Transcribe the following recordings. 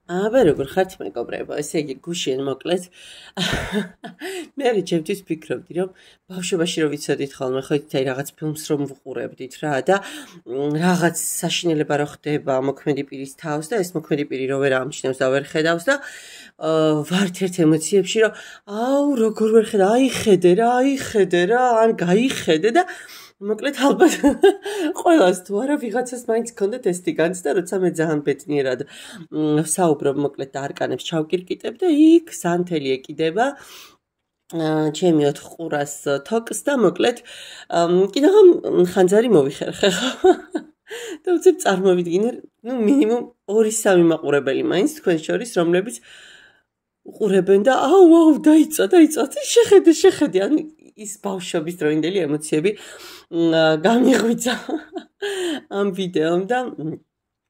აბა როგორ ხართ მეგობრებო, ესე იგი გუშინ მოკლედ მე ჩემთვის ფიქრობდი რომ ბავშვობაში რომ ვიცოდით ხოლმე ხო იცით აი რაღაც ფილმს რომ ვუყურებდით რა და რაღაც საშინელება რო ხდება მოქმედი პირის თავს და ეს მოქმედი პირი რო ვერ ამჩნევს და ვერ ხედავს და ვართ ერთ ემოციებში რომ აუ როგორ ვერ ხედა აიხედე რა ან გაიხედე და მოკლედ ალბათ ყველას თუ არა ვიღაცას მაინც ჰქონდათ ეს ტიგანიც და როცა მე ძალიან ბედნიერად საუბრობ მოკლედ და არკანებს ჩავკირკიტებ და იქ სანთელი ეკიდება ჩემი 4 ყურას თოკს და მოკლედ კიდევ ხანძარი მოვიხერხე ხო და უცებ წარმოვიდგინე ნუ მინიმუმ 2-3 მაყურებელი მაინც თქვენ შორის რომლებიც უყურებენ და აუ დაიწვა შეხედე ან ის ბავშვობის დროინდელი ემოციები გამიღვიძა ამ ვიდეომ და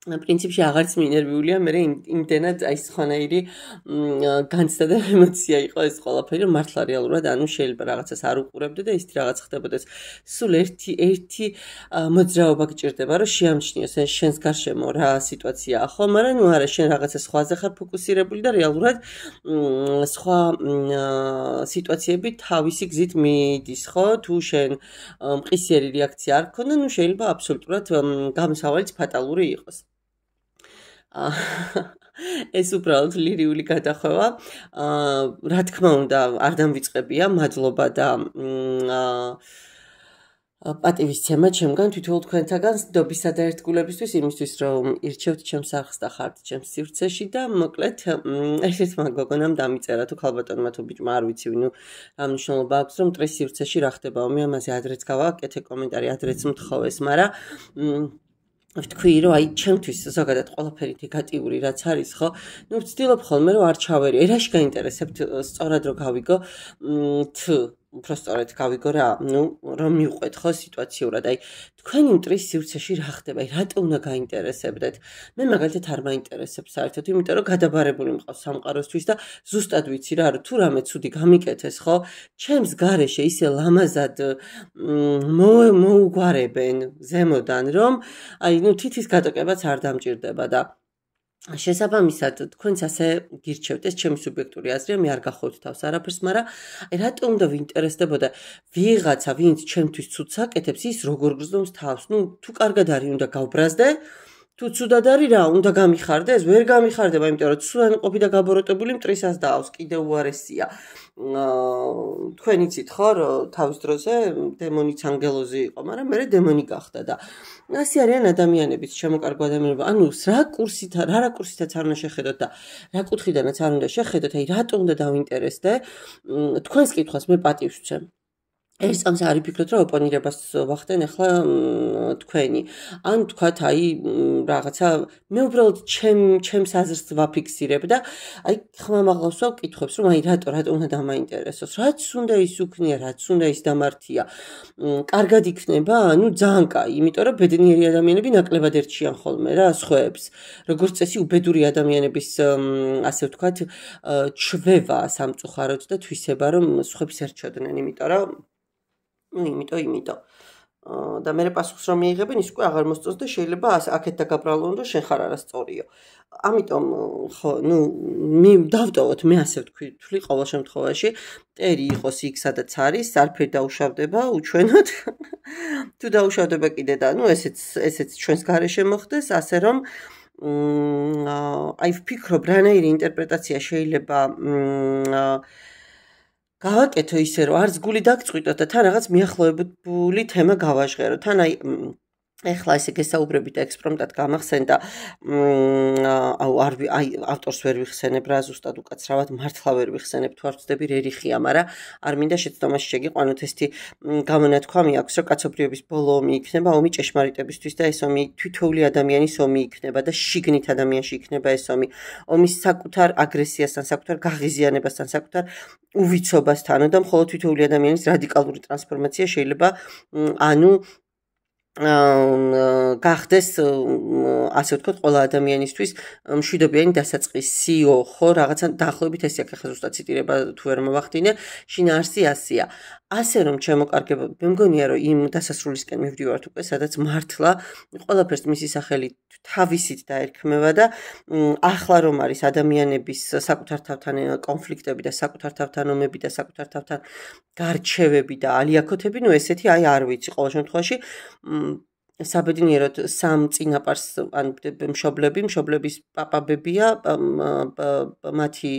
პრინციპში აღარც მინერვიულია მე იმდენად აი სხვანაირი განცდა და ემოცია იყო ეს ყველაფერი რომ მართლა რეალურად ანუ შეიძლება რაღაცას არ უყურებდე და ისეთი რაღაც ხდებოდეს სულ ერთი მოძრაობა გჭირდება რომ შეამჩნიოს ეს შენს გარშემო რა სიტუაციაა ხო მაგრამ ნუ არა შენ რაღაცა სხვაზე ხარ ფოკუსირებული და რეალურად სხვა სიტუაციები თავისი გზით მიდის ხო თუ შენ მყისიერი რეაქცია არ გქონდა ნუ შეიძლება აბსოლუტურად გამოსავალიც ფატალური იყოს ეს უბრალოდ ლირიული გადახვევა. რა თქმა უნდა, არ დამვიწყებია, მადლობა და პატივისცემა ჩემგან თვითონ თქვენთაგან ნდობისა და ერთგულებისთვის იმისთვის რომ ირჩევთ ჩემს არხს და ხართ ჩემს სივრცეში და მოკლედ ერთ-ერთმა გოგონამ დამიწერა თუ ქალბატონმა თუ ბიჭმა არ ვიცი ნუ რა მნიშვნელობა აქვს რომ მტრის სივრცეში რა ხდებაო მე ამაზე ადრეც გავაკეთე კომენტარი ადრეც მთხოვეს მაგრამ ვთქვი რომ აი ჩემთვის ზოგადად ყველაფერი ნეგატიური რაც არის ხო ნუ ვცდილობ ხოლმე რომ არ ჩავერი ერაში გაინტერესებთ სწორად რომ გავიგო უფრო სწორად გავიგო რა ნუ რომ მივყვეთ ხო სიტუაციურად აი თქვენი მტრის სივრცეში რა ხდება აი რატო უნდა გაინტერესებდეთ მე მაგალითად არ მაინტერესებს საერთოდ იმიტომ რომ გადაბარებული მყავს სამყაროსთვის და ზუსტად ვიცი რა რომ თუ რამე ცუდი გამიკეთეს ხო ჩემს გარეშე ისე ლამაზად მოუგვარებენ ზემოდან რომ აი ნუ თითის გატოკებაც არ დამჭირდება და შესაბამისად თქვენც ასე გირჩევთ ეს ჩემი სუბიექტური აზრია მე არ გახხოვთ თავს არაფერს მაგრამ აი რატო უნდა ვინტერესდებოდა ვიღაცა ვინც ჩემთვის ცუდს აკეთებს ის როგორ გრძნობს თავს ნუ თუ კარგად არის უნდა გავბრაზდე თუ ცუდად არის რა უნდა გამიხარდე ეს ვერ გამიხარდება იმიტომ რომ ცუდად ყოფი და გაბოროტებული მტრისას დაავს კიდე უარესია თქვენ იცით ხო რომ თავის დროზე დემონიც ანგელოზი იყო მაგრამ მე დემონი გახდა და ასე არიან ადამიანებიც შემოკარგო ადამიანები ანუ რა კურსითაც არ უნდა შეხედოთ და რა კუთხიდანაც არ უნდა შეხედოთ აი რატო უნდა დავინტერესდე თქვენს კითხვას მე პატივს ვცემ ეს წამს არ იფიქროთ რომ ოპონირებას ვახდენ ახლა თქვენი ან თქვათ აი რაღაცა მე უბრალოდ ჩემს აზრს ვაფიქსირებ და აი ხმამაღლავს ვკითხებს რომ აი რატო უნდა დამაინტერესოს რაც უნდა ის უქნია რაც უნდა ის დამართია კარგად იქნება ანუ ძალიან კაი იმიტომ რომ ბედნიერი ადამიანები ნაკლებად ერჩიან ხოლმე რა სხვებს როგორც წესი უბედური ადამიანების ასე ვთქვათ ჩვევა სამწუხაროდ და თვისება რომ სხვებს ერჩოდნენ იმიტომ რომ იმიტომ და მე პასუხს რომ მიიღებენ ის უკვე აღარ მოსწონს და შეიძლება აქეთ დაგაბრალონ და შენ ხარ არასწორიო ამიტომ ხო ნუ დავტოვოთ მე ასე ვთქვი ყოველ შემთხვევაში ტერი იყოს იქ სადაც არის არაფერი დაუშავდება უჩვენოდ თუ დაუშავდება კიდე და ნუ ესეც ჩვენს გარეშე მოხდეს ასე რომ აი ვფიქრობ რანაირი ინტერპრეტაცია შეიძლება გავაკეთო ისე რომ არც გული დაგწყვიტოთ და თან რაღაც მიახლოებული თემა გავაჟღერო თან აი ეხლა ესე გესაუბრებით ექსპრომტად გამახსენდა აი ავტორს ვერ ვიხსენებ რა ზუსტად უკაცრავად მართლა ვერ ვიხსენებ თუ არ ვწდები რერიხია მაგრამ არ მინდა შეცდომაში შეგიყვანოთ ესეთი გამონათქვამი აქვს რომ კაცობრიობის ბოლო ომი იქნება ომი ჭეშმარიტებისთვის და ეს ომი თითოეული ადამიანის ომი იქნება და შიგნით ადამიანში იქნება ეს ომის საკუთარ აგრესიასთან საკუთარ გაღიზიანებასთან საკუთარ უვიცობასთან და მხოლოდ თითოეული ადამიანის რადიკალური ტრანსფორმაცია შეიძლება ანუ გახდეს ასე ვთქვათ ყველა ადამიანისთვის მშვიდობიანი დასაწყისიო ხო რაღაცა დაახლოებით ესე აქ ახლა ზუსტად ციტირება თუ ვერ მოვახდინე შინაარსი ასია ასე რომ ჩემოკარგება მე მგონია რომ იმ დასასრულისკენ მივდივართ უკვე სადაც მართლა ყველაფერს მისი სახელი თავისით დაერქმევა და ახლა რომ არის ადამიანების საკუთარ თავთან კონფლიქტები და საკუთარ თავთან ომები და საკუთარ თავთან გარჩევები და ალიაქოთები ნუ ესეთი აი არ ვიცი ყოველ შემთხვევაში საბედნიეროდ სამ წინაპარს ან მშობლების პაპაბებია მათი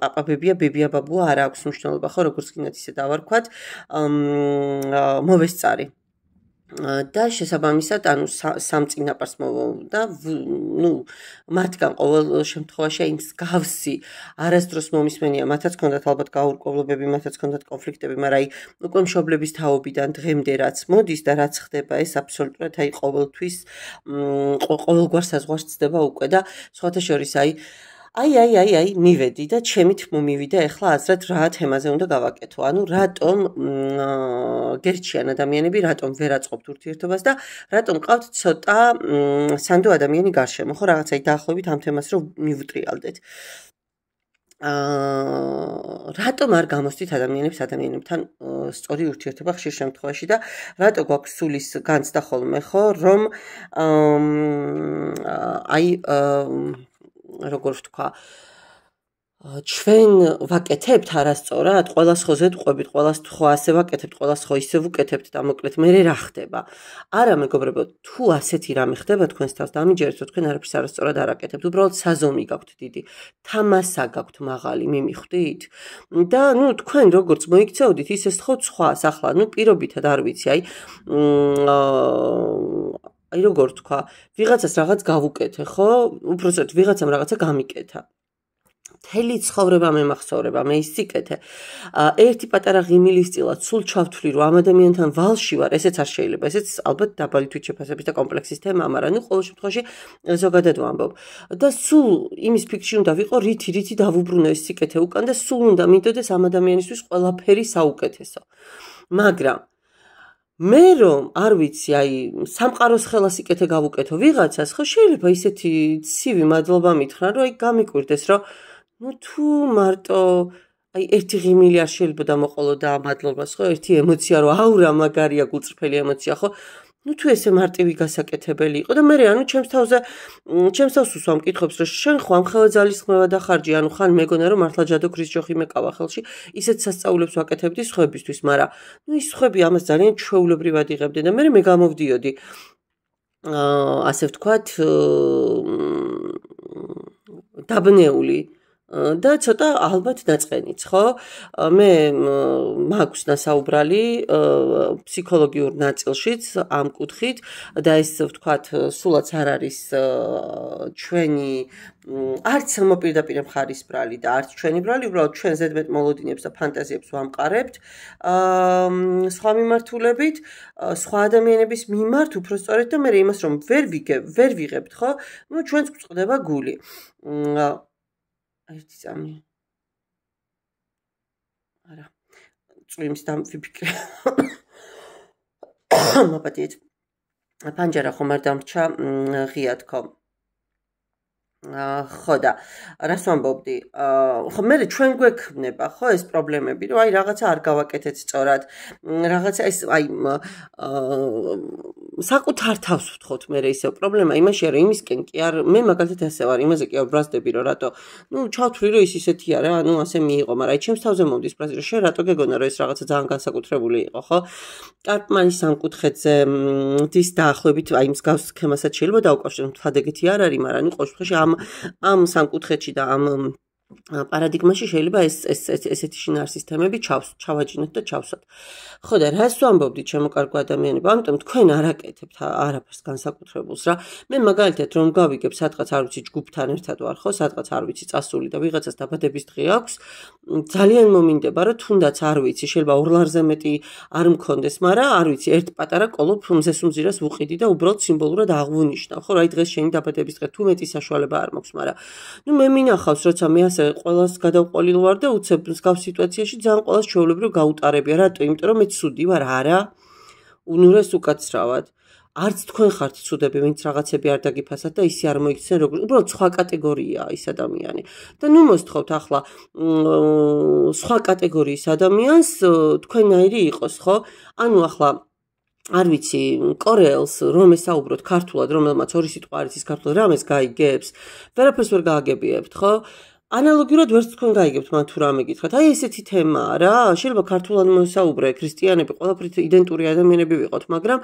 პაპაბებია ბებია ბაბუა არ აქვს მნიშვნელობა ხო როგორც გინდათ ისე დავარქვათ მოვესწარი და შესაბამისად ანუ სამ წინაპარს და ნუ მათგან ყოველ შემთხვევაში აი მსგავსი არასდროს მომისმენია მათაც ჰქონდათ ალბათ გაურკვევლობები მათაც ჰქონდათ კონფლიქტები მაგრამ აი უკვე მშობლების თაობიდან დღემდე რაც მოდის და რაც ხდება ეს აბსოლუტურად აი ყოველთვის ყოველგვარ საზღვარს ცდება უკვე და სხვათა შორის აი მივედი და ჩემით მომივიდა ეხლა აზრად რა თემაზე უნდა გავაკეთო ანუ რატომ გერჩიან ადამიანები რატომ ვერ აწყობთ ურთიერთობას და რატომ ყავთ ცოტა სანდო ადამიანი გარშემო ხო რაღაცა დაახლოებით ამ თემას რომ მივუტრიალდეთ რატომ არ გამოსდით ადამიანებთან სწორი ურთიერთობა ხშირ შემთხვევაში და რატო გვაქვს სულის განცდა ხოლმე ხო რომ აი როგორ ვთქვა ჩვენ ვაკეთებთ არასწორად ყველას ხო ზეთყვებით ყველას ხო ასე ვაკეთებთ ყველას ხო ისე ვუკეთებთ და მოკლედ მე რა ხდება არა მეგობრებო თუ ასეთი რამე ხდება თქვენს თავს დამიჯერეთ რომ თქვენ არაფერს არასწორად არ აკეთებთ უბრალოდ საზომი გაქვთ დიდი თამასა გაქვთ მაღალი მიმიხვდით და ნუ თქვენ როგორც მოიქცეოდით ისეს ხო სხვას ახლა ნუ პირობითად არ ვიცი აი როგორ თქვა ვიღაცას რაღაც გავუკეთე ხო უბრალოდ ვიღაცამ რაღაცა გამიკეთა მთელი ცხოვრება მე მახსოვრება მე ისიკეთე ერთი პატარა ღიმილის წილად სულ ჩავთვლი რომ ამ ადამიანთან ვალში ვარ ესეც არ შეიძლება ესეც ალბათ დაბალი თვითშეფასების და კომპლექსის თემაა მაგრამ ნუ ყოველ შემთხვევაში ზოგადად ვამბობ და სულ იმის ფიქრში უნდა ვიყო რითი დავუბრუნო ეს სიკეთე უკან და სულ უნდა მინდოდეს ამ ადამიანისთვის ყველაფერი საუკეთესო მაგრამ მე რომ არ ვიცი აი სამყაროს ხელას იკეთე გავუკეთო ვიღაცას ხო შეიძლება ისეთი ცივი მადლობა მითხრა რომ აი გამიკვირდეს რომ ნუ თუ მარტო აი ერთი ღიმილი არ შეიძლება დამოყოლო და მადლობას ხო ერთი ემოცია რომ აურა მაგარია გულწრფელი ემოცია ხო ნუ თუ ესე მარტივი გასაკეთებელი იყო და მე ანუ ჩემს თავს უსვამ მკითხობს რომ შენ ხო ამ ხელა ძალისხმევა და ხარჯი ანუ ხან მეგონა რომ მართლა ჯადოქრის ჯოხი მეკავა ხელში ისეთ სასწაულებს ვაკეთებდი სხვებისთვის მაგრამ ნუ ის სხვები ამას ძალიან ჩვეულებრივად იღებდნენ და მე გამოვდიოდი ასე ვთქვათ დაბნეული და ცოტა ალბათ დაწყენიც, ხო? მე მაქვს ნასაუბრალი ფსიქოლოგიურ ნაწილშიც ამ კუთხით და ეს ვთქვათ, სულაც არ არის ჩვენი არც მოპირდაპირე მხარის ბრალი და არც ჩვენი ბრალი, უბრალოდ ჩვენ ზედმეტ მოლოდინებს და ფანტაზიებს ვამყარებთ სხვა მიმართულებით, სხვა ადამიანების მიმართ უბრალოდ და მე იმას რომ ვერ ვიღებთ, ხო? ნუ ჩვენც გვწყდება გული. ერთი წამი. არა. წვიმს დამფიქრე. მაპატიეთ. პანჯარა ხომ არ დამრჩა ღია თქო. ხო და რას ვამბობდი? ხო მე ჩვენ გვექნება ხო ეს პრობლემები, რომ აი რაღაცა არ გავაკეთეთ სწორად. რაღაცა ეს აი საკუთარ თავს ვთხოვთ მე ისევ პრობლემა იმაშია რომ იმისკენ კი არ მე მაგალითად ასე ვარ იმაზე კი არ ბრაზდები რომ რატო ნუ ჩავთვლი რომ ის ისეთია რა ანუ ასე მიიღო მაგრამ აი ჩემს თავზე მომდის ბრაზი რომ შენ რატო გეგონა რომ ეს რაღაცა ძალიან განსაკუთრებული იყო ხო კარპმანის სამკუთხედზე დის დაახლოებით აი მსგავს სქემასაც შეიძლება დაუკავშიროთ თვადეგეთი არ არის მაგრამ ნუ ყოველ შემთხვევაში ამ სამკუთხედში და ამ პარადიგმაში შეიძლება ესეთი შინაარსის თემები ჩავაჯინოთ და ჩავსვათ. ხო და რას ვამბობდი ჩემო კარგო ადამიანებო, ამიტომ თქვენ არ აკეთებთ არაფერს განსაკუთრებულს რა. მე მაგალითად რომ გავიგებ სადღაც არ ვიცი ჯგუფთან ერთად ვარ ხო, სადღაც არ ვიცი წასული და ვიღაცას დაბადების დღე აქვს, ძალიან მომინდება რომ თუნდაც არ ვიცი, შეიძლება ორლარზე მეტი არ მქონდეს, მაგრამ არ ვიცი, ერთ პატარა კოლოფ მზესუმზირას ვუყიდი და უბრალოდ სიმბოლურად აღვნიშნავ, ხო, აი დღეს შენი დაბადების დღე თუ მეტი საშუალება არ მაქვს, მაგრამ ნუ მე მინახავს როცა მე ყველას გადავყოლილ ვარ და უცებ მსგავს სიტუაციაში ძალიან ყველას ჩვეულებრივ გაუტარებია. რატო? იმიტომ რომ მე ცუდი ვარ, არა. უნურეს უკაცრავად. არც თქვენ ხართ ცუდები, ვინც რაღაცები არ დაგიფასათ და ისი არ მოიქცენ როგორ. უბრალოდ სხვა კატეგორიაა ის ადამიანი. და ნუ მოსთხოვთ ახლა სხვა კატეგორიის ადამიანს თქვენნაირი იყოს, ხო? ანუ ახლა არ ვიცი, კორეელს რომ ესაუბროთ ქართულად, რომელმაც ორი სიტყვა არის ის ქართულად, რამეს გაიგებს? ვერაფერს ვერ გააგებიებთ, ხო? ანალოგიურად ვერც თქვენ გაიგებთ მან თუ რამე გითხრათ. აი ესეთი თემაა რა. შეიძლება ქართულად მოსაუბრე, ქრისტიანები, ყველაფრით იდენტური ადამიანები ვიყოთ, მაგრამ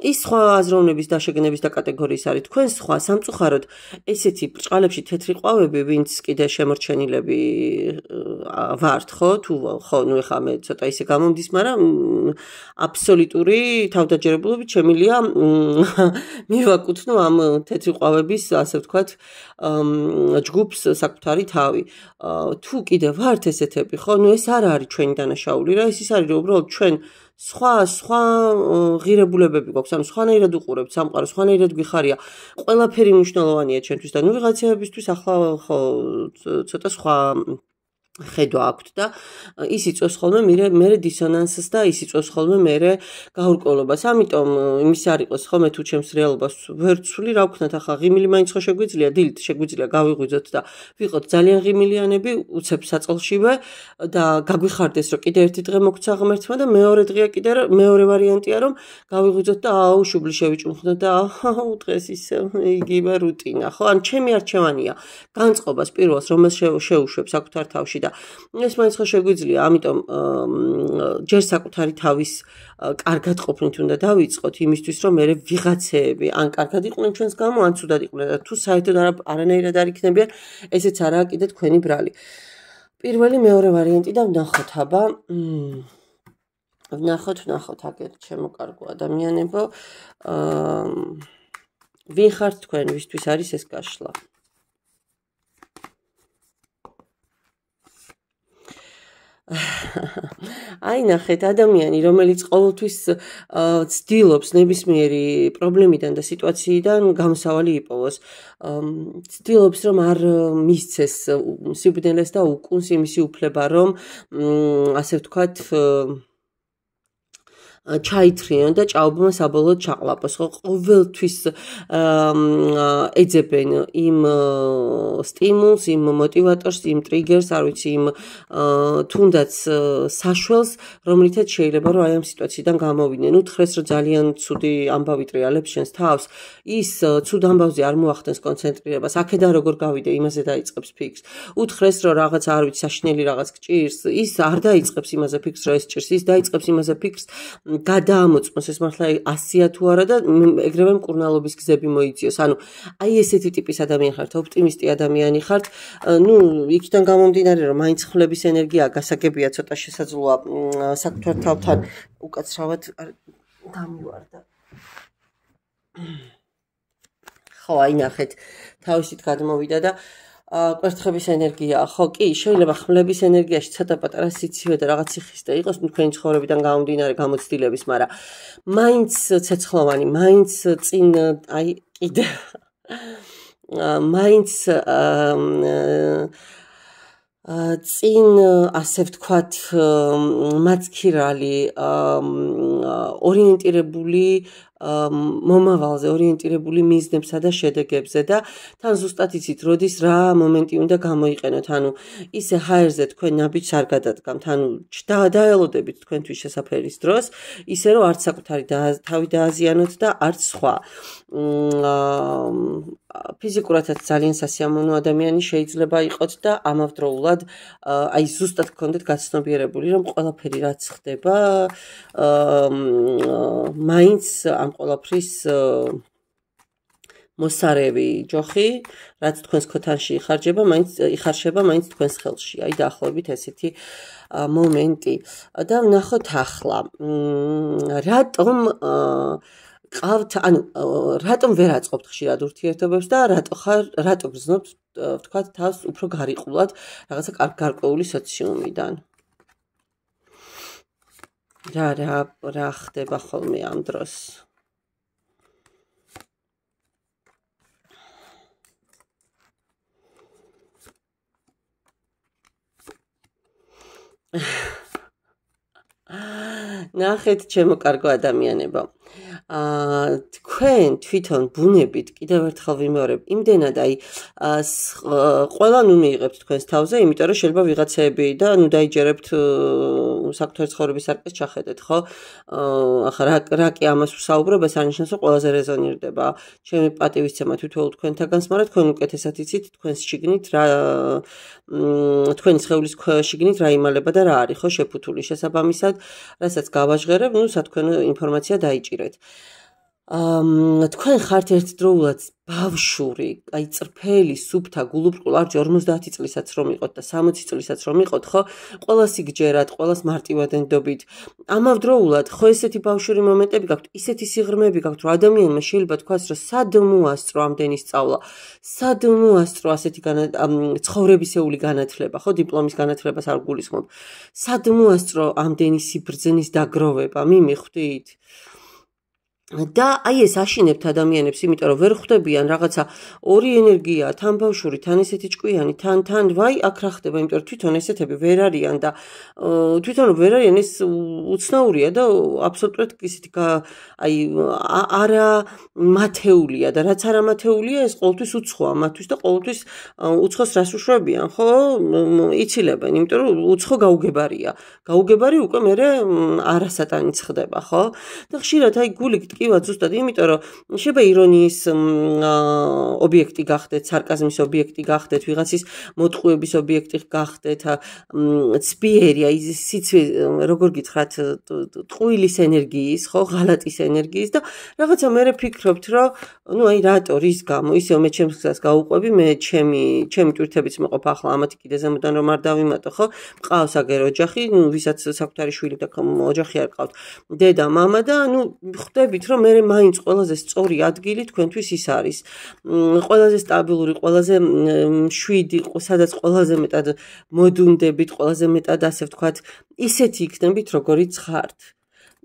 ის სხვა აზროვნების და შეგნების და კატეგორიის არის. თქვენ სხვა სამწუხაროდ ესეთი ბრჭყალებში თეთრი ყვავები, ვინც კიდე შემორჩენილები ვართ, ხო? თუ ხო, ნუ ეხლა მე ცოტა ისე გამომდის, მაგრამ აბსოლუტური თავდაჯერებულობით შემილია მივაკუთვნო ამ თეთრი ყვავების, ასე ვთქვათ, ჯგუფს საკუთარი თავი. თუ კიდე ვართ ესეთები, ხო? ნუ ეს არ არის ჩვენი დანაშაული რა, ეს არის რომ უბრალოდ ჩვენ სხვა ღირებულებები გვაქვს, ანუ სხვანაირად უყურებთ სამყაროს, სხვანაირად გვიხარია. ყველაფერი მნიშვნელოვანია ჩვენთვის და ნუ ვიღაცებისთვის ახლა ხო ცოტა სხვა ხედვა აქვთ და ის იწვევს ხოლმე მე დისონანსს და ის იწვევს ხოლმე მე გაურკვევლობას. ამიტომ იმის არ იყოს ხოლმე თუ ჩემს რეალობას ვერ ვცვლი, რა ვქნათ ახლა ღიმილი მაინც ხო შეგვიძლია, დილით შეგვიძლია გავიღვიძოთ და ვიყოთ ძალიან ღიმილიანები, უცებ საწყალშივე და გაგვიხარდეს რომ კიდე ერთი დღე მოგცა ღმერთმა და მეორე დღეა კიდე მეორე ვარიანტია რომ გავიღვიძოთ და აუ შუბლი შევიჭმხდოთ და აუ დღეს ისე იგივე რუტინა, ხო? ან ჩემი არჩევანია განწყობას პირველს რომელს შეუშვებ საკუთარ თავში და ეს მაინც ხო შეგვიძლია, ამიტომ ჯერ საკუთარი თავის კარგად ყოფნით უნდა დავიწყოთ იმისთვის რომ მე ვიღაცეები ან კარგად იყვნენ ჩვენს გამო ან ცუდად იყვნენ და თუ საერთოდ არანაირად არ იქნებიან ესეც არაა კიდე თქვენი ბრალი. პირველი მეორე ვარიანტი და ვნახოთ აბა ვნახოთ აგერ ჩემო კარგო ადამიანებო ვინ ხართ თქვენ ვისთვის არის ეს გაშლა. აი ნახეთ ადამიანი რომელიც ყოველთვის ცდილობს ნებისმიერი პრობლემიდან და სიტუაციიდან გამოსავალი იპოვოს ცდილობს რომ არ მისცეს სიბნელეს და უკუნს იმისი უფლება რომ ასე ვთქვათ ჩაითრიონ და ჭაობმა საბოლოოდ ჩაყლაპოს, ხო? ყოველთვის ეძებენ იმ სტიმულს, იმ მოტივატორს, იმ ტრიგერს, არ ვიცი, იმ თუნდაც საშველს, რომლითაც შეიძლება რომ აი ამ სიტუაციიდან გამოვიდნენ. უთხრეს რომ ძალიან ცუდი ამბავი ტრიალებს შენს თავს, ის ცუდ ამბავზე არ მოახდენს კონცენტრირებას, აქედან როგორ გავიდე, იმაზე დაიწყებს ფიქრს. უთხრეს რომ რაღაც არ ვიცი, საშინელი რაღაც გჭირს, ის არ დაიწყებს იმაზე ფიქრს, რომ ეს ჭირს, ის დაიწყებს იმაზე ფიქრს გადაამოწმოს ეს მართლა 100-ია თუ არა და ეგრევე მკურნალობის გზები მოიძიოს. ანუ აი ესეთი ტიპის ადამიანი ხართ, ოპტიმისტი ადამიანი ხართ. ნუ იქიდან გამომდინარე რომ მაინც ხლების ენერგია გასაგებია, ცოტა შესაძლოა საკუთარ თავთან უკაცრავად დამივარდა. ხო, აი ნახეთ, თავისით გადმოვიდა და კვერთხების ენერგია, ხო კი, შეიძლება ხმლების ენერგიაში ცოტა პატარა სიცივე და რაღაც სიხისტე იყოს თქვენი ცხოვრებიდან გამომდინარე გამოცდილების, მაგრამ მაინც ცეცხლოვანი, მაინც წინ აი კიდე მაინც წინ ასე ვთქვათ მაცქირალი ორიენტირებული მომავალზე ორიენტირებული მიზნებსა და შედეგებზე და თან ზუსტად იცით როდის რა მომენტი უნდა გამოიყენოთ, ანუ ისე ჰაერზე თქვენ ნაბიჯს არ გადადგამთ, ანუ დაელოდებით თქვენთვის შესაფერის დროს, ისე რომ არც საკუთარი თავი დააზიანოთ და არც სხვა. ფიზიკურადაც ძალიან სასიამოვნო ადამიანი შეიძლება იყოთ და ამავდროულად აი ზუსტად გქონდეთ გაცნობიერებული რომ ყველაფერი რაც ხდება მაინც ამ ყველაფრის მოსარევი ჯოხი რაც თქვენს ქოთანში იხარშება მაინც თქვენს ხელში. აი დაახლოებით ესეთი მომენტი და ვნახოთ ახლა რატომ ყავთ, ანუ რატომ ვერ აწყობთ ხშირად ურთიერთობებს და რატო გრძნობთ ვთქვათ თავს უფრო გარიყულად რაღაცა გარკვეული სოციუმიდან. რა ხდება ხოლმე ამ დროს? ნახეთ ჩემო კარგო ადამიანებო. თქვენ თვითონ ბუნებით კიდევ ერთხელ ვიმეორებ, იმდენად აი ყველა ნუ მიიღებთ თქვენს თავზე, იმიტომ რომ შეიძლება ვიღაცები და ნუ დაიჯერებთ საკუთარი ცხოვრების არკეს ჩახედეთ, ხო? ახლა რა კი ამას ვსაუბრობ, ეს არნიშნავს, რომ ყველაზე რეზონირდება ჩემი პატივისცემა თითოეულ თქვენთაგანს, მაგრამ თქვენ უკეთესად იცით თქვენს შიგნით რა თქვენი სხეულის შიგნით რა იმალება და რა არის, ხო, შეფუთული შესაბამისად, რასაც გავაჟღერებ, ნუ სათქვენო ინფორმაცია დაიჭირეთ. თქვენ ხართ ერთდროულად ბავშვური, აი წრფელი, სუფთა, გულუბრყულ, არ 50 წლისაც რომ იყოთ და 60 წლისაც რომ იყოთ, ხო? ყველას იგჯერათ, ყველას მარტივად ენდობით. ამავდროულად, ხო ესეთი ბავშვური მომენტები გაქვთ, ისეთი სიღრმეები გაქვთ, რომ ადამიანმა შეიძლება თქვას, რომ სად მოასწრო ამდენი სწავლა, სად მოასწრო ასეთი ცხოვრებისეული განათლება, ხო, დიპლომის განათლებას არ გულისხმობ. სად მოასწრო ამდენი სიბრძნის დაგროვება, მივხვდით? და აი ეს აშინებთ ადამიანებს, იმიტომ რომ ვერ ხვდებიან რაღაცა ორი ენერგია, თან ბავშვური, თან ესეთი ჭკვიანი, თან ვაი, აქ რა ხდება, იმიტომ რომ თვითონ ესეთები ვერ არიან და თვითონ ვერ არიან, ეს უცნაურია და აბსოლუტურად ისეთი აი არა მათეულია და რაც არა მათეულია, ეს ყოველთვის უცხოა მათთვის და ყოველთვის უცხოს რას უშვებიან, ხო? იცილებენ, იმიტომ რომ უცხო გაუგებარია. გაუგებარი უკვე მერე არასატანიც ხდება, ხო? და ხშირად აი გული ტკივა ზუსტად იმიტომ რომ შეიძლება ირონიის ობიექტი გახდეთ, სარკაზმის ობიექტი გახდეთ, ვიღაცის მოტყუების ობიექტი გახდეთ, ცბიერი, აი სიცვი, როგორ გითხრათ, ტყუილის ენერგიის, ხო, ღალატის ენერგიის და რაღაცა მე ფიქრობთ, რომ ნუ აი რატო, რის გამო, ისევ მე ჩემს გზას გავუყვები, მე ჩემი ტვირთებიც მეყოფ ახლა ამათი კიდე ზემოდან რომ არ დავიმატო, ხო? მყავს აგერ ოჯახი, ნუ ვისაც საკუთარი შვილი და ოჯახი არ ყავთ, დედა, მამა და ნუ ხვდებით რომ მე მაინც ყველაზე სწორი ადგილი თქვენთვის ის არის. ყველაზე სტაბილური, ყველაზე შვიდი, სადაც ყველაზე მეტად მოდუნდებით, ყველაზე მეტად ასე ვთქვათ, ისეთი იქნებით, როგორიც ხართ.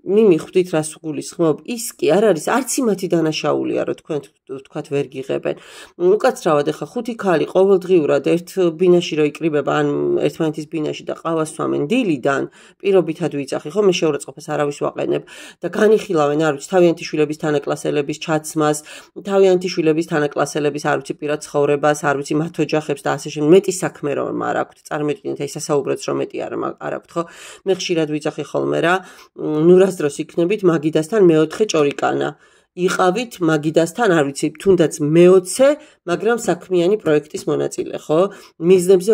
მივხვდით რას გულისხმობ, ის კი არ არის, არც იმათი დანაშაულია, რომ თქვენ ვთქვათ ვერ გიღებენ. უკაცრავად ახლა 5 ქალი ყოველდღიურად ერთ ბინაში რო იკრიბება, ან ერთმანეთის ბინაში და ყავას სვამენ დილიდან, პირობითად ვიწახი, ხო, მე შეურაცხყოფას არავის ვაყენებ და განიხილავენ, არ ვიცი, თავიანთი შვილების თანაკლასელების ჩაცმას, თავიანთი შვილების თანაკლასელების, არ ვიცი, პირად ცხოვრებას, არ ვიცი, მათ ოჯახებს და ასე შემდეგ. მეტი საქმე რომ არ აქვთ, წარმოიდგინეთ, აი სასაუბროც რომ მეტი არ აქვთ, ხო? მე ხშირად ვიწახი ხოლმე რა, ნუ დროს იქნებით მაგიდასთან მეოთხე ჭორიკანა. იყავით მაგიდასთან, არ ვიცი, თუნდაც მე-20, მაგრამ საქმიანი პროექტის მონაწილე, ხო? მიზნებზე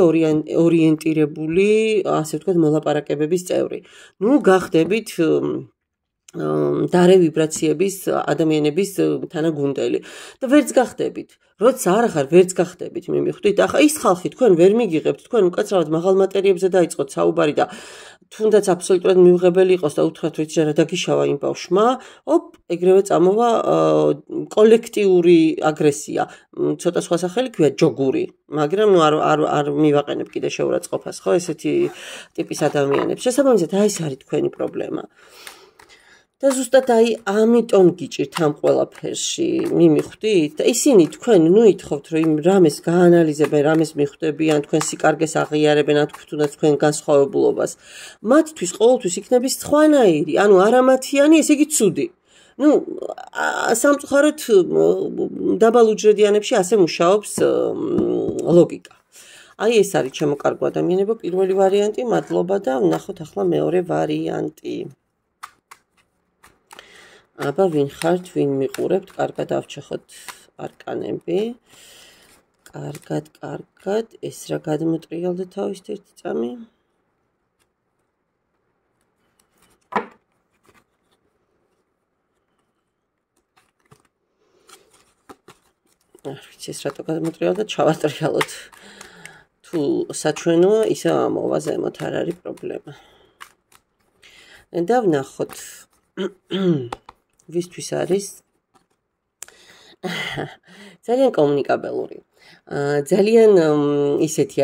ორიენტირებული, ასე ვთქვათ, მოლაპარაკებების წევრი. ნუ გახდებით დარე ვიბრაციების ადამიანების თანაგუნდელი და ვერც გახდებით. როცა არ ახარ ვერც გახდებით, მივხვდით? ახლა ის ხალხი თქვენ ვერ მიგიღებთ, თქვენ უკაცრავად მაღალ მატერიებზე დაიწყოთ საუბარი და თუნდაც აბსოლუტურად მიუღებელი იყოს და უთხრათ ვიცი რა დაგიშავა იმ ბავშვმა, ეგრევე წამოვა კოლექტიური აგრესია. ცოტა სხვა სახელი ქვია ჯოგური, მაგრამ ნუ არ მივაყენებ კიდე შეურაცხყოფას, ხო, ესეთი ტიპის ადამიანებს. შესაბამისად, აი ეს არის თქვენი პრობლემა. და ზუსტად აი ამიტომ გიჭირთ ამ ყველაფერში, მივხვდით? და ისინი თქვენ ნუ ითხოვთ, რომ იმ რამეს გაანალიზებენ, რამეს მიხვდებიან, თქვენ სიკარგეს აღიარებენ, ან თუნდაც თქვენ განსხვავებულობას. მათთვის ყოველთვის იქნების სხვანაირი, ანუ არამათიანი, ესე იგი ცუდი. ნუ სამწუხაროდ დაბალუჯრედიანებში ასე მუშაობს ლოგიკა. აი ეს არის ჩემო კარგო ადამიანებო, პირველი ვარიანტი, მადლობა და ვნახოთ ახლა მეორე ვარიანტი. აბა ვინ ხართ, ვინ მიყურებთ, კარგად ავჩეხოთ არკანები. კარგად, ეს რა გადმოტრიალდა თავის ერთი წამი. არ ვიცი ეს რატო გადმოტრიალდა, ჩავატრიალოთ. თუ საჩვენოა, ისე ამოვა ზემოთ, არ არის პრობლემა. და ვნახოთ. ვისთვის არის ძალიან კომუნიკაბელური. ძალიან ისეთი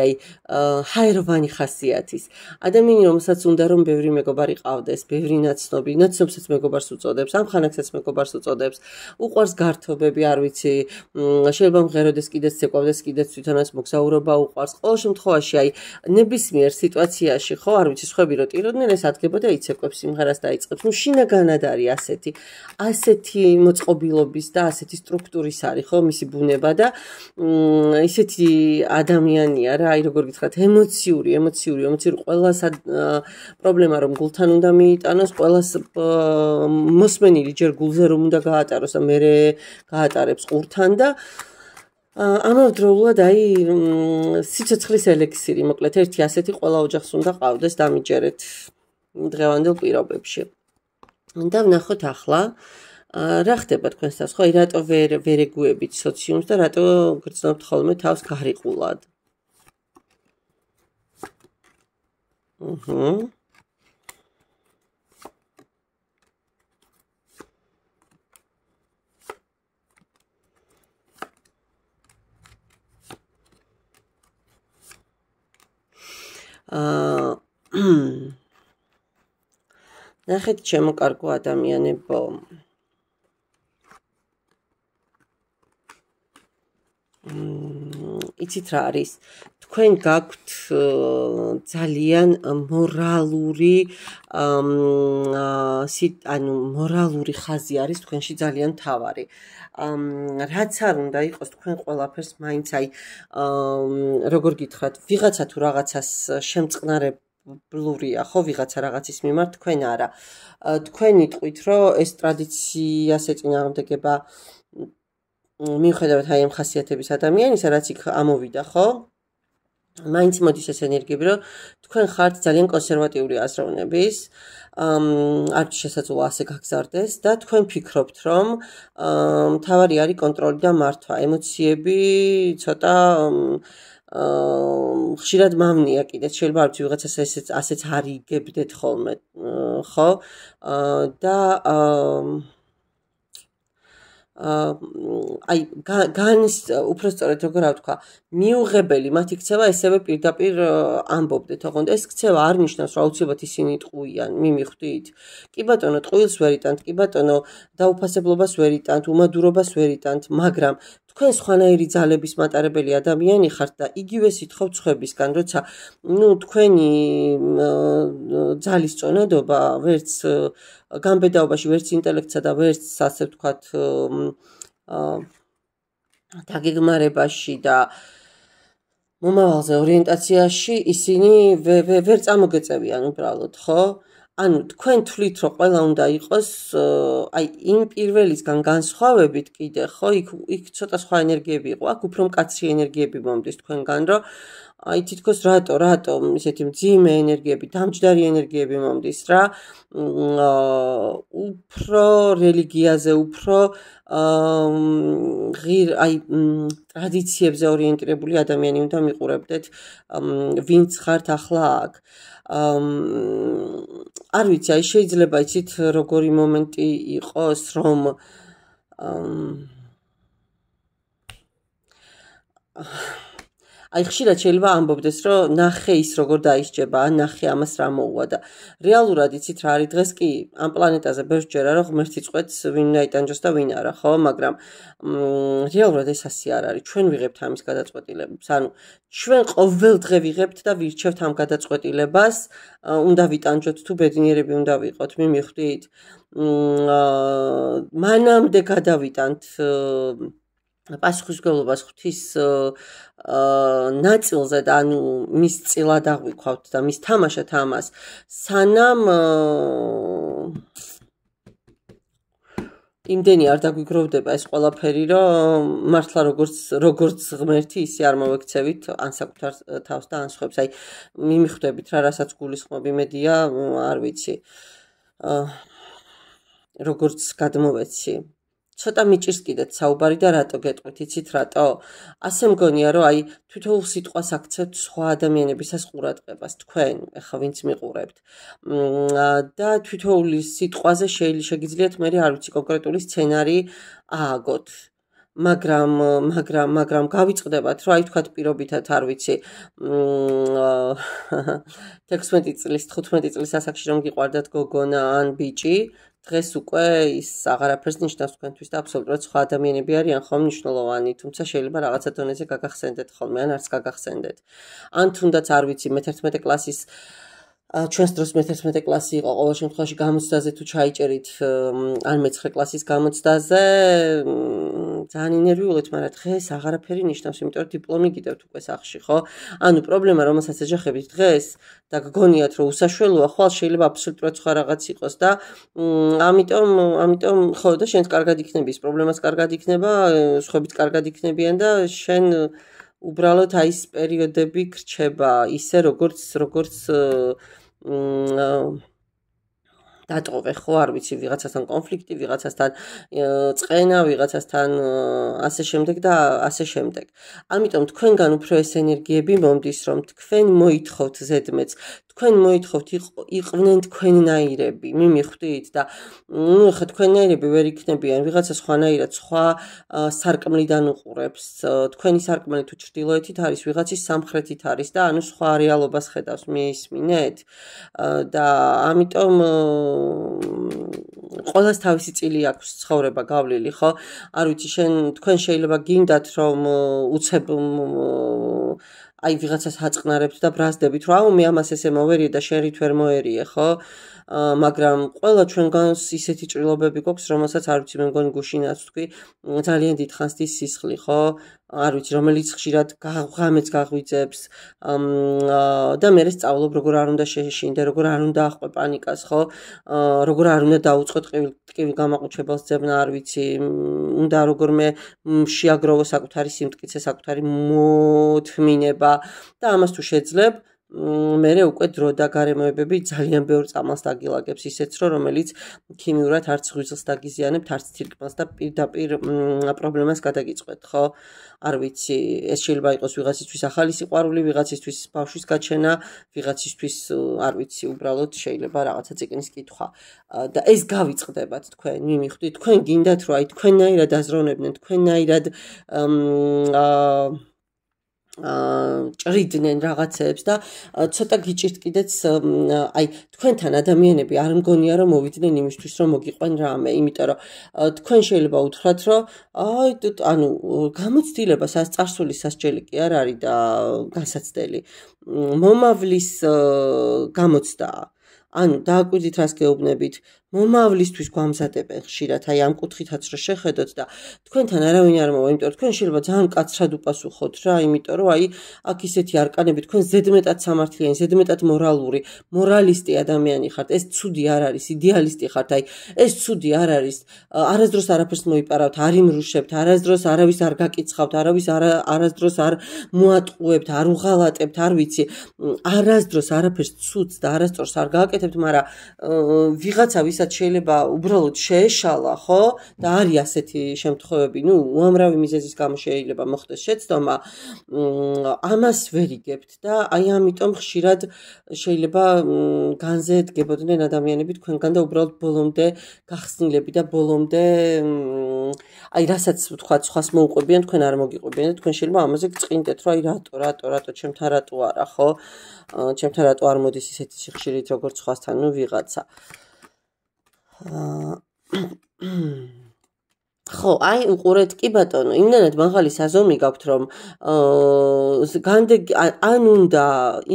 ჰაეროვანი ხასიათის ადამიანი, რომელსაც უნდა რომ ბევრი მეგობარი ყავდეს, ბევრი ნაცნობი, ნაცნობსაც მეგობარს უწოდებს, ამ ხანაკსაც მეგობარს უწოდებს, უყვარს გართობები, არ ვიცი, შეიძლება მღეროდეს, კიდეც ცეკვავდეს, კიდეც თვითონაც მოგზაურობა უყვარს. ყოველ შემთხვევაში ნებისმიერ სიტუაციაში, ხო, არ ვიცი, სხვები რო ტიროდნენ, ეს ადგება და იცეკვებს სიმღერას დაიწყებს. ნუ შინაგანად არის ასეთი მოწყობილობის და ასეთი სტრუქტურის არის, ხო, მისი ბუნება და ისეთი ადამიანია რა, როგორ გითხრათ, ემოციური, ყველას პრობლემა რომ გულთან უნდა მიიტანოს, ყველას მოსმენილი ჯერ გულზე რომ უნდა გაატაროს და მერე გაატარებს ყურთან და ამავდროულად სიცოცხლის ელექსირი, მოკლედ ერთი ასეთი ყველა ოჯახს უნდა ყავდეს დამიჯერეთ დღევანდელ პირობებში. და ვნახოთ ახლა რა ხდება თქვენს თავს, ხო, რატო ვერ ეგუებით სოციუმს და რატო გრძნობთ ხოლმე თავს გარიყულად. ნახეთ ჩემო კარგო ადამიანებო, იცით რა არის, თქვენ გაქვთ ძალიან მორალური მორალური ხაზი არის თქვენში ძალიან მთავარი. რაც არ უნდა იყოს, თქვენ ყველაფერს მაინც როგორ გითხრათ, ვიღაცა თუ რაღაცას შემწყნარებლურია, ხო, ვიღაცა რაღაცის მიმართ, თქვენ არა. თქვენ იტყვით, რომ ეს ტრადიციას ეწინააღმდეგება მიუხედავად ამ ხასიათების ადამიანისა, რაც იქ ამოვიდა, ხო? მაინც მოდის ეს ენერგიები, რომ თქვენ ხართ ძალიან კონსერვატიული აზროვნების, არ შესაძლოა ასე გაგზარდეს და თქვენ ფიქრობთ, რომ მთავარი არის კონტროლი და მართვა, ემოციები ცოტა ხშირად მავნია კიდეც, შეიძლება არ ვიცი, ვიღაცას ასეც არ იგებდეთ ხოლმე, ხო? და უფრო სწორედ როგორ ვთქვა, მიუღებელი მათი ქცევა ესევე პირდაპირ ამბობდეთ, ოღონდ ეს ქცევა არ ნიშნავს, რომ აუცილებლად ისინი ტყუიან, მიმიხვდით? კი ბატონო, ტყუილს ვერ იტანთ, კი ბატონო, დაუფასებლობას ვერ იტანთ, უმადურობას ვერ იტანთ, მაგრამ თქვენ სხვანაირი ძალების მატარებელი ადამიანი ხართ და იგივე სიტყვით სხვებისგან, როცა თქვენი ძალის წონადობა ვერც გამბედაობაში, ვერც ინტელექტსა და ვერც ასე ვთქვათ დაგეგმარებაში და მომავალზე ორიენტაციაში ისინი ვერ წამოგეწევიან უბრალოდ, ხო? ანუ თქვენ თვლით, რომ ყველა უნდა იყოს იმ პირველისგან განსხვავებით კიდე, ხო? იქ ცოტა სხვა ენერგიები იყო, აქ უფრო მკაცრი ენერგიები მომდის თქვენგან, რომ თითქოს რატო ისეთი მძიმე ენერგიები, დამჯდარი ენერგიები მომდის რა, უფრო რელიგიაზე, უფრო ტრადიციებზე ორიენტირებული ადამიანი უნდა მიყურებდეთ, ვინც ხართ ახლა აქ. არ ვიცი, შეიძლება იცით როგორი მომენტი იყოს, რომ ხშირად შეიძლება ამბობდეს, რომ ნახე ის როგორ დაისჯება, ნახე ამას რა მოუვა და რეალურად იცით რა არის დღეს კი ამ პლანეტაზე ბევრჯერა რომ ღმერთი წყვეტს ვინ უნდა იტანჯოს და ვინ არა, ხო, მაგრამ რეალურად ეს ასე არ არის. ჩვენ ვიღებთ ამის გადაწყვეტილებას. ანუ ჩვენ ყოველ დღე ვიღებთ და ვირჩევთ ამ გადაწყვეტილებას, უნდა ვიტანჯოთ თუ ბედნიერები უნდა ვიყოთ, მიმიხვდით? მანამდე გადავიტანთ პასუხისმგებლობას ღვთის ნაწილზე და ანუ მის წილად აღვიქვავთ და მის თამაშად ამას, სანამ იმდენი არ დაგვიგროვდება ეს ყველაფერი, რომ მართლა როგორც ღმერთი ისე არ მოვექცევით ან საკუთარ თავს და ან სხვებს. მიმიხვდებით რა, რასაც გულისხმობ, იმედია, არ ვიცი, როგორც გადმოვეცი. ცოტა მიჭირს კიდეც საუბარი და რატო გეტყვით, იცით რატო? ასე მგონია, რომ თითოეულ სიტყვას აქცევთ სხვა ადამიანებისას ყურადღებას, თქვენ, ეხლა ვინც მიყურებთ. და თითოეული სიტყვაზე შეგიძლიათ მე არ ვიცი კონკრეტული სცენარი ააგოთ. მაგრამ გავიწყდებათ, რომ აი თქვათ პირობითად არ ვიცი 16 წლის, 15 წლის ასაკში რომ გიყვარდათ გოგონა ან ბიჭი, დღეს უკვე ის აღარაფერს ნიშნავს თქვენთვის და აბსოლუტურად სხვა ადამიანები არიან ხომ მნიშვნელოვანი, თუმცა შეიძლება რაღაცა დონეზე გაგახსენდეთ ხოლმე ან არც გაგახსენდეთ. ან თუნდაც არ ვიცი მე-11 კლასის ჩვენს დროს მე-11 კლასი იყო ყოველ შემთხვევაში გამოცდაზე თუ ჩაიჭერით ან მე-9 კლასის გამოცდაზე ძალიან ინერვიულეთ, მაგრამ დღეს აღარაფერი ნიშნავს, იმიტომ რომ დიპლომი გიდევთ უკვე სახში, ხო? ანუ პრობლემა რომელსაც ეჯახებით დღეს და გგონიათ რომ უსაშველოა, ხვალ შეიძლება აბსოლუტურად სხვა რაღაც იყოს და ამიტომ ხო და შენც კარგად იქნები, ის პრობლემაც კარგად იქნება, სხვაებიც კარგად იქნებიან და შენ უბრალოდ აი ეს პერიოდები გრჩება ისე როგორც დატოვე ხო არ ვიცი ვიღაცასთან კონფლიქტი, ვიღაცასთან წყენა, ვიღაცასთან ასე შემდეგ და ასე შემდეგ. ამიტომ თქვენგან უფრო ეს ენერგიები მომდის, რომ თქვენ მოითხოვთ ზედმეტს, თქვენ მოითხოვთ იყვნენ თქვენნაირები, მიმიხვდით და ხა თქვენნაირები ვერ იქნებიან, ვიღაცა სხვანაირად სხვა სარკმლიდან უყურებს, თქვენი სარკმელი თუ ჩრდილოეთით არის, ვიღაცის სამხრეთით არის და ანუ სხვა რეალობას ხედავს, მიისმინეთ და ამიტომ ყველას თავისი წილი აქვს ცხოვრება გავლილი, ხო? არ ვიცი, თქვენ შეიძლება გინდათ რომ უცებ აი ვიღაცას აწყნარებთ და ბრაზდებით, რომ აუ მე ამას ესე მოვერიე და შენ რით ვერ მოერიე, ხო? მაგრამ ყველა ჩვენგანს ისეთი ჭრილობები გვაქვს, რომელსაც არ ვიცი, მე მგონი გუშინაც თქვი, ძალიან დიდხანს დის სისხლი, ხო? არ ვიცი, რომელიც ხშირად ღამეც გაღვიძებს და მე სწავლობ, როგორ არ უნდა შეშინდე, როგორ არ უნდა ახვე პანიკას, ხო? როგორ არ უნდა დაუწყო ტკივილი გამაყუჩებელს ძებნა, არ ვიცი, უნდა როგორმე შეაგროვო საკუთარი სიმტკიცე, საკუთარი მოთმინება და ამას თუ შეძლებ მერე უკვე დრო და გარემოებები ძალიან ბევრ წამალს დაგილაგებს ისეც რომელიც ქიმიურად არც ღვიძლს დაგიზიანებთ, არც თირკმელს და პირდაპირ პრობლემას გადაგიწყვეტ, ხო? არ ვიცი, ეს შეიძლება იყოს ვიღაცისთვის ახალი სიყვარული, ვიღაცისთვის ბავშვის გაჩენა, ვიღაცისთვის არ ვიცი, უბრალოდ შეიძლება რაღაცა წიგნის კითხვა. და ეს გავიწყდებათ თქვენ, მიმიხვდით, თქვენ გინდათ რომ აი თქვენნაირად აზროვნებდნენ, თქვენნაირად ჭრიდნენ რაღაცებს და ცოტა გიჭირთ კიდეც აი თქვენთან ადამიანები არ მგონია რომ მოვიდნენ იმისთვის რომ მოგიყვენ რამე, იმიტომ რომ თქვენ შეიძლება უთხრათ რომ აი ანუ გამოცდილება წარსულის სასჯელი კი არ არის და განსაცდელი მომავლის გამოცდაა. ანუ დააკვირდით რას გეუბნებით, მომავლისთვის გვამზადებენ ხშირად, აი ამ კუთხითაც რო შეხედოთ და თქვენთან არავინ არ მოვა, იმიტომ რომ თქვენ შეიძლება ძალიან კაცრად უპასუხოთ რა, იმიტომ რომ აი აქ ისეთი არკანები, თქვენ ზედმეტად სამართლიანი, ზედმეტად მორალური, მორალისტი ადამიანი ხართ, ეს ცუდი არ არის, იდეალისტი ხართ, აი ეს ცუდი არ არის, არასდროს არაფერს მოიპარავთ, არ იმრუშებთ, არასდროს არავის არ გაკიცხავთ, არასდროს არ მოატყუებთ, არ უღალატებთ, არ ვიცი, არასდროს არაფერს ცუდს და არასდროს არ გააკეთებთ, მაგრამ ვიღაცა ვისაც შეიძლება უბრალოდ შეეშალა, ხო? და არის ასეთი შემთხვევები, ნუ უამრავი მიზეზის გამო შეიძლება მოხდეს შეცდომა, ამას ვერ იგებთ და აი ამიტომ ხშირად შეიძლება განზე დგებოდნენ ადამიანები თქვენგან და უბრალოდ ბოლომდე გახსნილები და ბოლომდე აი რასაც ვთქვათ, სხვას მოუყვებიან, თქვენ არ მოგიყვებიან და თქვენ შეიძლება ამაზე გწყინდეთ, რომ აი რატო ჩემთან რატო არა, ხო? ჩემთან რატო არ მოდის ისეთი სიხშირით როგორც სხვასთან, ნუ ვიღაცა ხო, აი უყურეთ კი ბატონო, იმდანად მაღალი საზომი გაქვთ, რომ ან უნდა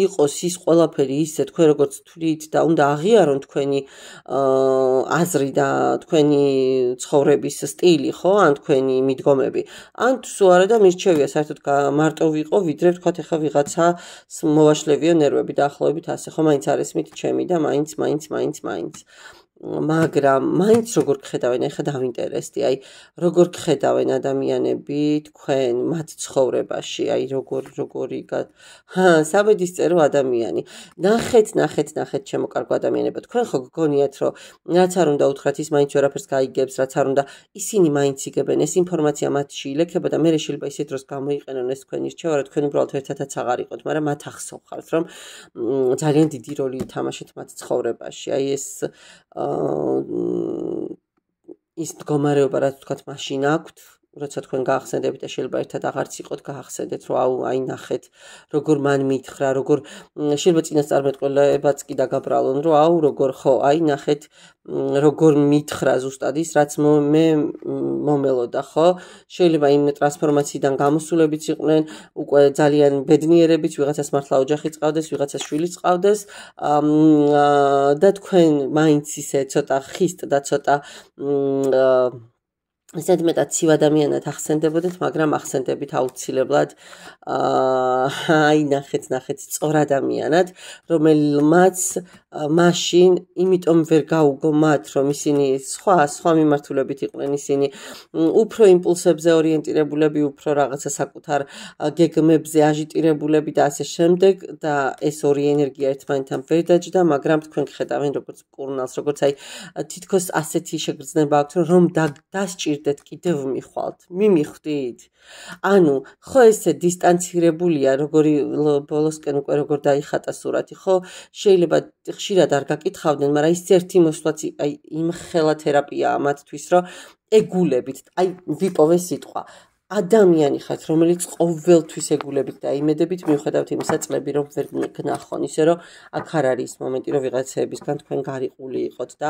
იყოს ის ყველაფერი ისე თქვენ როგორც თვლით და უნდა აღიარონ თქვენი აზრი და თქვენი ცხოვრების სტილი, ხო, ან თქვენი მიდგომები. ან თუ არა და მირჩევია საერთოდ მარტო ვიყო, ვიდრე ვთქვათ ეხა ვიღაცა მოვაშლებიო ნერვები და ახლობებით ასე, ხო, მაინც არ ესმით ჩემი და მაინც მაგრამ მაინც როგორ გხედავენ, ეხლა დავინტერესდი, აი როგორ გხედავენ ადამიანები თქვენ მათ ცხოვრებაში, აი როგორი საბედისწერო ადამიანი. ნახეთ ჩემო კარგო ადამიანებო, თქვენ ხო გგონიათ რომ რაც არ უნდა უთხრათ ის მაინც ვერაფერს გაიგებს, რაც არ უნდა ისინი მაინც იგებენ, ეს ინფორმაცია მათში ილექება და მე შეიძლება ისეთ დროს გამოიყენონ ეს თქვენი რჩევა, რომ თქვენ უბრალოდ ერთადაც აღარ იყოთ, მაგრამ მათ ახსოვხართ, რომ ძალიან დიდი როლი ითამაშეთ მათ ცხოვრებაში. აი ეს მდგომარეობა რაც თქვათ მაშინ აქვთ, როცა თქვენ გაახსენდებით და შეიძლება ერთად აღარც იყოთ გაახსენდეთ, რომ აუ აი ნახეთ, როგორ მან მითხრა, როგორ შეიძლება წინასწარმეტყველებაც კი დაგაბრალონ, რომ აუ როგორ ხო, აი ნახეთ, როგორ მითხრა ზუსტად ის, რაც მე მომელოდა, ხო? შეიძლება იმ ტრანსფორმაციიდან გამოსულებიც იყვნენ, უკვე ძალიან ბედნიერებიც, ვიღაცას მართლა ოჯახი წავდეს, ვიღაცას შვილი წავდეს, და თქვენ მაინც ისე ცოტა ხისტ და ცოტა ისეთ მეტად ცივ ადამიანად ახსენდებოდეთ, მაგრამ ახსენდებით აუცილებლად აი ნახეთ სწორ ადამიანად, რომელმაც მაშინ იმიტომ ვერ გაუგო მათ, რომ ისინი სხვა მიმართულებით იყვნენ, ისინი უფრო იმპულსებზე ორიენტირებულები, უფრო რაღაცა საკუთარ გეგმებზე აჟიტირებულები და ასე შემდეგ და ეს ორი ენერგია ერთმანეთთან ვერ დაჯდა, მაგრამ თქვენ ხედავენ როგორც კურნალს, როგორც აი თითქოს ასეთი შეგრძნება აქვს, რომ დასჭირდეთ კიდევ მიხვალთ, მიმიხვდით. ანუ ხო ესე დისტანცირებულია, როგორი ბოლოსკენ უკვე როგორ დაიხატა სურათი, ხო შეიძლება ხშირად არ გაკითხავდნენ, მაგრამ ის ერთი მოსვლაც აი იმხელა თერაპიაა მათთვის, რომ ეგულებით, აი ვიპოვე სიტყვა. ადამიანი ხართ, რომელიც ყოველთვის ეგულებით დაიმედებით, მიუხედავად იმისა წლები რომ ვერ გნახონ, ისე რომ აქ არ არის მომენტი, რომ ვიღაცებისგან თქვენ გარიყული იყოთ და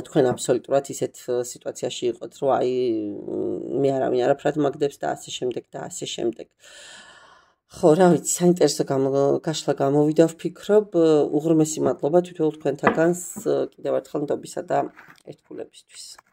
თქვენ აბსოლუტურად ისეთ სიტუაციაში იყოთ, რომ აი მე არავინ არაფრად მაგდებს და ასე შემდეგ და ასე შემდეგ. ხო, რა ვიცი, საინტერესო გაშლა გამოვიდა, ვფიქრობ, უღრმესი მადლობა თითოეულ თქვენთაგანს კიდევ ერთხელ ნდობისა და ერთგულებისთვის.